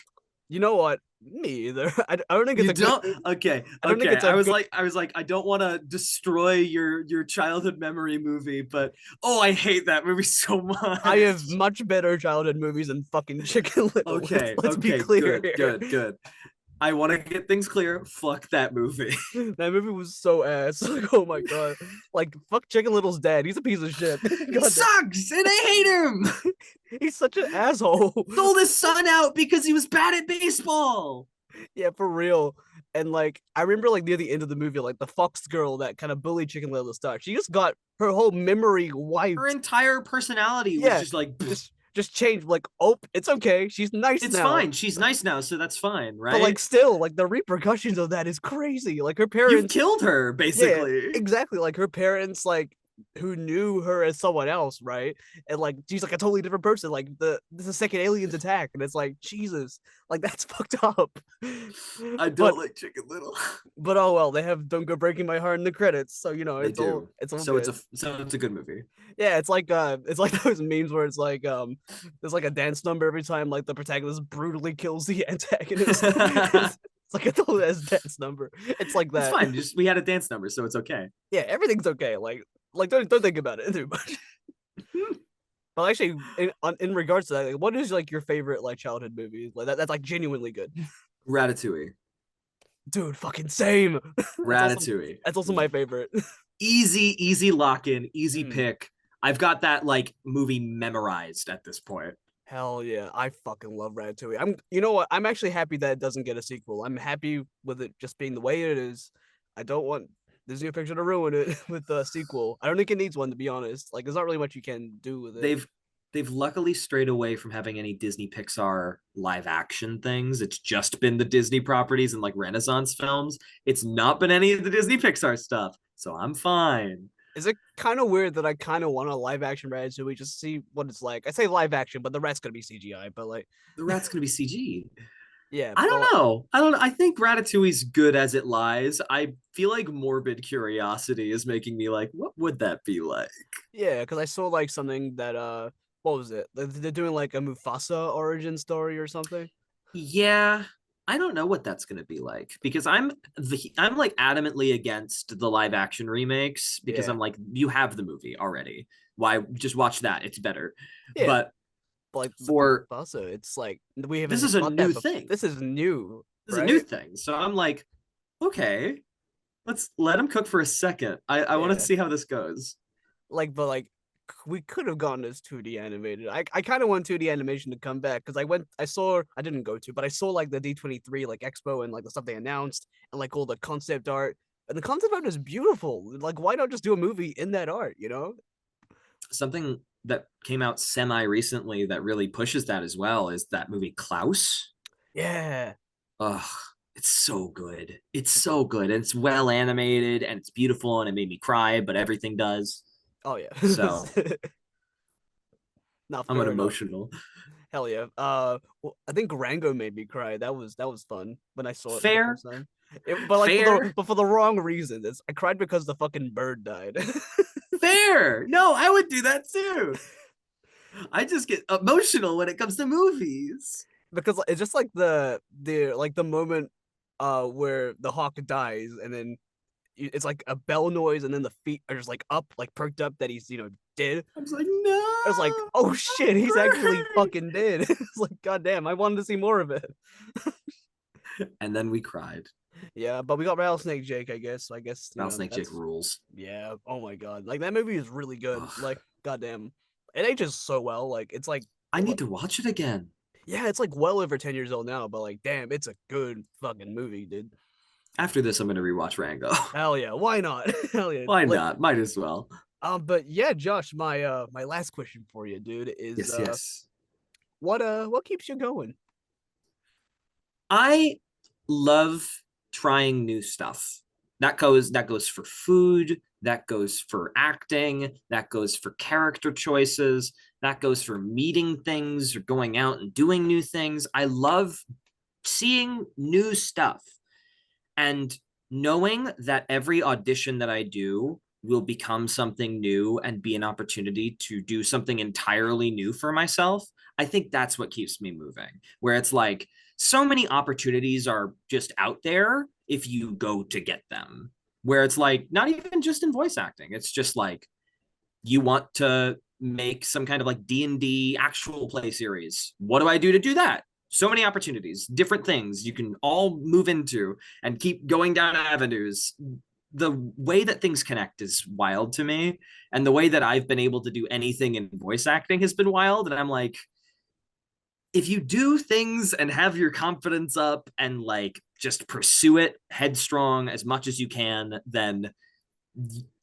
You know what? Me either. I don't think it's You a good don't? movie. Okay, I don't think okay. it's a good. I was like, I don't want to destroy your childhood memory movie, but oh, I hate that movie so I have much. much better childhood movies than fucking Chicken Little. Let's, Okay, let's be okay, clear good, here. good, good. I want to get things clear. Fuck that movie. That movie was so ass. Like, oh my god. Like, fuck Chicken Little's dad. He's a piece of shit. He God damn. sucks, and I hate him. He's such an asshole. Sold his son out because he was bad at baseball. Yeah, for real. And like, I remember like near the end of the movie, like the Fox girl that kind of bullied Chicken Little to start. She just got her whole memory wiped. Her entire personality was Yeah, just like, just changed. Like, oh, it's okay. She's nice it's now. fine. She's nice now, so that's fine, right? But like, still, like the repercussions of that is crazy. Like her You've parents. killed her, Yeah, basically. exactly. Like her parents, like who knew her as someone else, right? And like she's like a totally different person. Like the second aliens attack, and it's like Jesus, like that's fucked up. I but don't like Chicken Little. but oh well, they have "Don't Go Breaking My Heart" in the credits, so They do. it's all So good. it's a good movie. Yeah, it's like those memes where it's like there's like a dance number every time like the protagonist brutally kills the antagonist. It's like a total ass dance number. It's like It's that. fine. Just we had a dance number, so it's okay. Yeah, everything's okay. Like don't think about it too much. Well, actually, in regards to that, like, what is like your favorite like childhood movie? Like that's like genuinely good. Ratatouille. Dude, fucking same. that's also Ratatouille. that's also my favorite. Easy lock in, easy Mm, pick. I've got that like movie memorized at this point. hell yeah, I fucking love Ratatouille. You know what? I'm actually happy that it doesn't get a sequel. I'm happy with it just being the way it is. I don't want Disney Picture to ruin it with the sequel. I don't think it needs one, to be honest. Like, there's not really much you can do with it. They've luckily strayed away from having any Disney Pixar live action things. It's just been the Disney properties and like Renaissance films. It's not been any of the Disney Pixar stuff. So I'm fine. Is it kind of weird that I kind of want a live action Ratatouille just to see what it's like? I say live action, but the rest gonna be CGI. But like, The rat's gonna be CG. yeah, I don't but know. I don't know. I think Ratatouille's good as it lies. I feel like morbid curiosity is making me like, what would that be like? yeah, because I saw like something that what was it? They're doing like a Mufasa origin story or something. Yeah, I don't know what that's going to be like because I'm like adamantly against the live action remakes because Yeah, I'm like you have the movie already. Why just watch that? It's better. yeah, But but like with for Mufasa, it's like we this haven't is a got that new before. thing. This is new, This is a new right? thing. So I'm like, okay, let's let him cook for a second. I want to Yeah, see how this goes. but like we could have gone as 2D animated. I kind of want 2D animation to come back because I didn't go to, but I saw like the D23 like expo and like the stuff they announced and like all the concept art. And the concept art is beautiful. Like, why not just do a movie in that art, you know? Something that came out semi recently that really pushes that as well is that movie Klaus. Yeah. Ugh, it's so good. It's so good. And it's well animated and it's beautiful and it made me cry, but everything does. Oh yeah. So Not I'm an fair enough. emotional. Hell yeah. Well, I think Rango made me cry. That was fun when I saw it for the Fair, first time. But like fair, for the wrong reasons. I cried because the fucking bird died. fair. No, I would do that too. I just get emotional when it comes to movies. Because it's just like the moment where the hawk dies and then it's like a bell noise and then the feet are just like up, like perked up that he's dead. I was like, I was like, no, oh shit, he's actually bird. fucking dead. It's like, goddamn, I wanted to see more of it. And then we cried. Yeah, but we got Rattlesnake Jake, I guess. So I guess Rattlesnake Jake that's rules. yeah. Oh my god, like that movie is really good. Ugh. Like, goddamn, it ages so well. Like, it's like, I need to watch it again. yeah, it's like well over 10 years old now. But like, damn, it's a good fucking movie, dude. After this, I'm gonna rewatch Rango. Hell yeah, why not? Hell yeah. Why Like, not? Might as well. but yeah, Josh, my last question for you, dude, is Yes, yes. what keeps you going? I love trying new stuff. That goes for food, that goes for acting, that goes for character choices, that goes for meeting things or going out and doing new things. I love seeing new stuff and knowing that every audition that I do will become something new and be an opportunity to do something entirely new for myself. I think that's what keeps me moving, where it's like so many opportunities are just out there if you go to get them. Where it's like, not even just in voice acting, it's just like you want to make some kind of like D&D actual play series. What do I do to do that? So many opportunities, different things you can all move into and keep going down avenues. The way that things connect is wild to me. And the way that I've been able to do anything in voice acting has been wild. And I'm like, if you do things and have your confidence up and like just pursue it headstrong as much as you can, then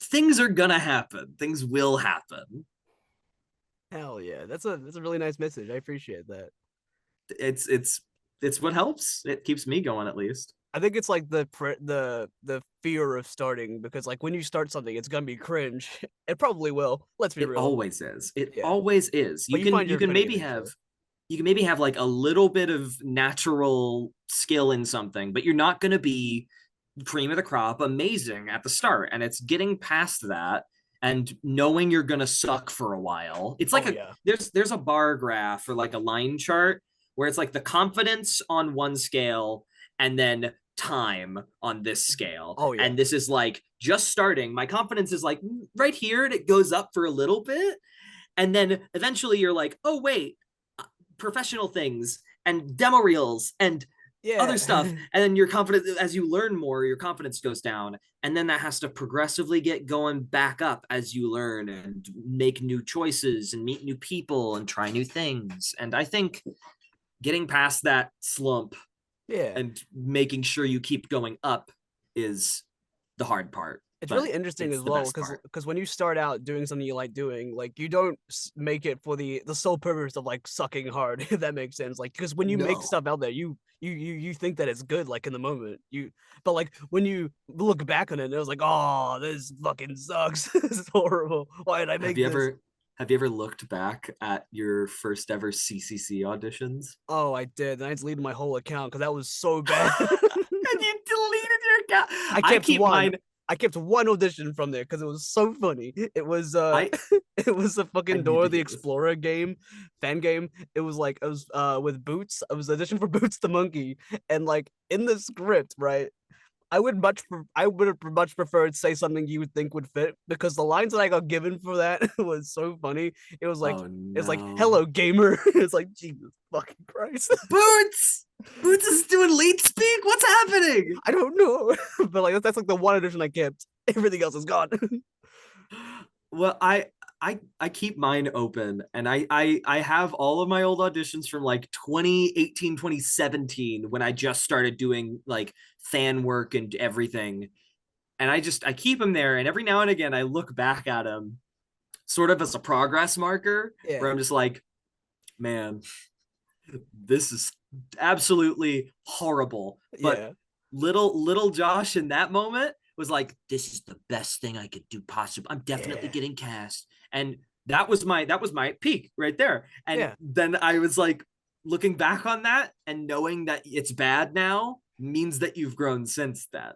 things are gonna happen. Things will happen. Hell yeah, that's a really nice message. I appreciate that. It's it's what helps. It keeps me going at least. I think it's like the fear of starting, because like when you start something, it's gonna be cringe. It probably will. Let's be It real. always is. It Yeah, always is. but you find You your can footing maybe eventually. have like a little bit of natural skill in something, but you're not going to be cream of the crop amazing at the start. And it's getting past that and knowing you're going to suck for a while. It's like Oh a yeah. there's a bar graph or like a line chart where it's like the confidence on one scale and then time on this scale. Oh yeah. And this is like just starting. My confidence is like right here and it goes up for a little bit. And then eventually you're like, oh, wait, professional things and demo reels and other Yeah. stuff. And then your confidence, as you learn more, your confidence goes down. And then that has to progressively get going back up as you learn and make new choices and meet new people and try new things. And I think getting past that slump Yeah. and making sure you keep going up is the hard part, It's but really interesting it's as the well, best part. because when you start out doing something you like doing, like you don't make it for the sole purpose of like sucking hard, if that makes sense. Like because when you make No. stuff out there, you think that it's good, like in the moment. But like when you look back on it, it was like, oh, this fucking sucks. This is horrible. Why did I Have make you this? ever have you ever looked back at your first ever CCC auditions? Oh, I did. And I deleted my whole account because that was so bad. And you deleted your account. I I kept keep one. mine. I kept one audition from there because it was so funny. It was I it was a I fucking need Dora to the hear this. Explorer game, fan game. It was with Boots. It was audition for Boots the monkey. And like in the script, right? I would have much preferred say something you would think would fit, because the lines that I got given for that was so funny. It was like Oh it's like no. hello gamer. It's like Jesus fucking Christ. Boots! Boots is doing lead speak? What's happening? I don't know. But like that's like the one edition I kept. Everything else is gone. Well, I keep mine open and I have all of my old auditions from like 2018, 2017 when I just started doing like fan work and everything. And I keep them there and every now and again I look back at them sort of as a progress marker where Yeah. I'm just like, man, this is absolutely horrible. But Yeah. little Josh in that moment was like, this is the best thing I could do possible. I'm definitely Yeah. getting cast. And that was my peak right there. And Yeah. then I was like looking back on that and knowing that it's bad now means that you've grown since then.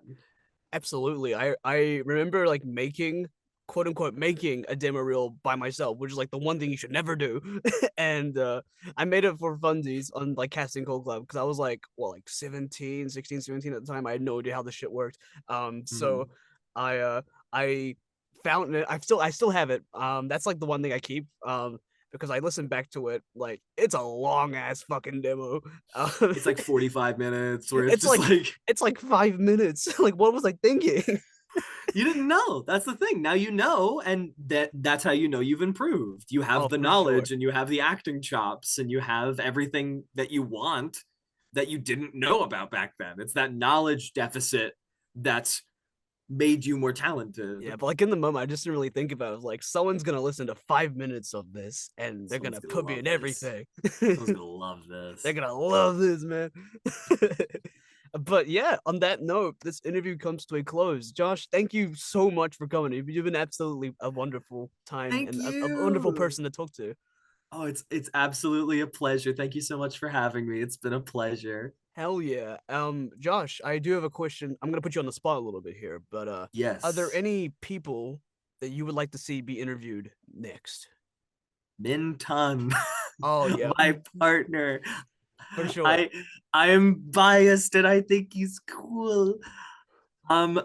Absolutely. I remember like making, quote unquote, making a demo reel by myself, which is like the one thing you should never do. And I made it for funsies on like Casting Call Club, because I was like, well, like 17, 16, 17 at the time. I had no idea how this shit worked. So Mhm. I found it. I still have it. That's like the one thing I keep. Because I listened back to it, like it's a long ass fucking demo. It's like 45 minutes where it's It's just like like, it's like 5 minutes. Like what was I thinking? you didn't know. That's the thing. Now you know, and that's how you know you've improved. You have Oh, the for sure. knowledge and you have the acting chops and you have everything that you want that you didn't know about back then. It's that knowledge deficit that's made you more talented. Yeah, but like in the moment, I just didn't really think about it. I was like, someone's gonna listen to 5 minutes of this and they're Someone's gonna gonna put me love in this. everything. Someone's gonna love They're this. gonna love this, man. But yeah, on that note, this interview comes to a close. Josh, thank you so much for coming. You've been absolutely a wonderful time Thank and a wonderful you. person to talk to. Oh, it's absolutely a pleasure. Thank you so much for having me. It's been a pleasure. Hell yeah. Josh, I do have a question. I'm gonna put you on the spot a little bit here, but are there Yes. any people that you would like to see be interviewed next? Min Tun, Oh yeah, my partner. for sure. I I am biased and I think he's cool. Um,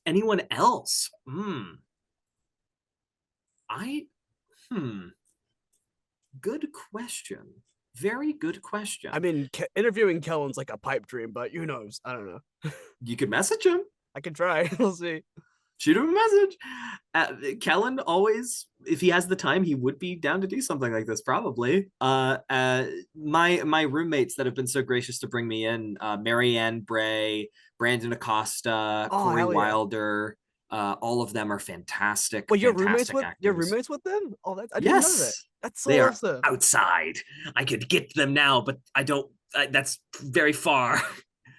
anyone else? I hmm, good question. Very good I question. mean, interviewing Kellen's like a pipe dream, but who knows? I don't know. You could message him. I can try. We'll see. Shoot him a message. Kellen always, if he has the time, he would be down to do something like this. Probably. My roommates that have been so gracious to bring me in, Marianne Bray, Brandon Acosta, Oh Corey hell yeah! Wilder, all of them are fantastic, Well, fantastic your actors. roommates with them? Oh, that I didn't know that. Yes, That's so they are awesome. outside. I could get them now, but I don't. That's very far.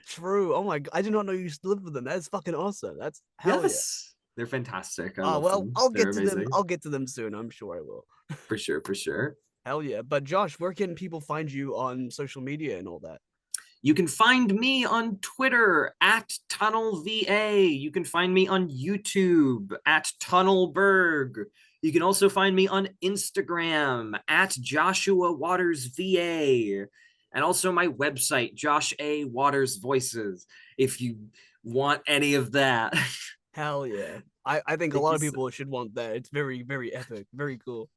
True. Oh my god, I did not know you used to live with them. That's fucking awesome. That's hell yeah. Yes, they're fantastic. I Oh love well, them. I'll They're get to them. amazing. I'll get to them soon. I'm sure I will. For sure, for sure. Hell yeah. But Josh, where can people find you on social media and all that? You can find me on Twitter at TunnelVA. You can find me on YouTube at Tunnelberg. You can also find me on Instagram at Joshua Waters VA. And also my website, Josh A. Waters Voices, if you want any of that. Hell yeah. I think a Thank lot you of so people should want that. It's very, very epic. Very cool.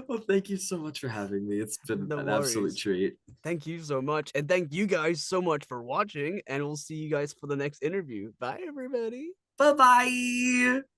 well, thank you so much for having me. It's been No an absolute worries. treat. Thank you so much. And thank you guys so much for watching. And we'll see you guys for the next interview. Bye, everybody. Bye bye.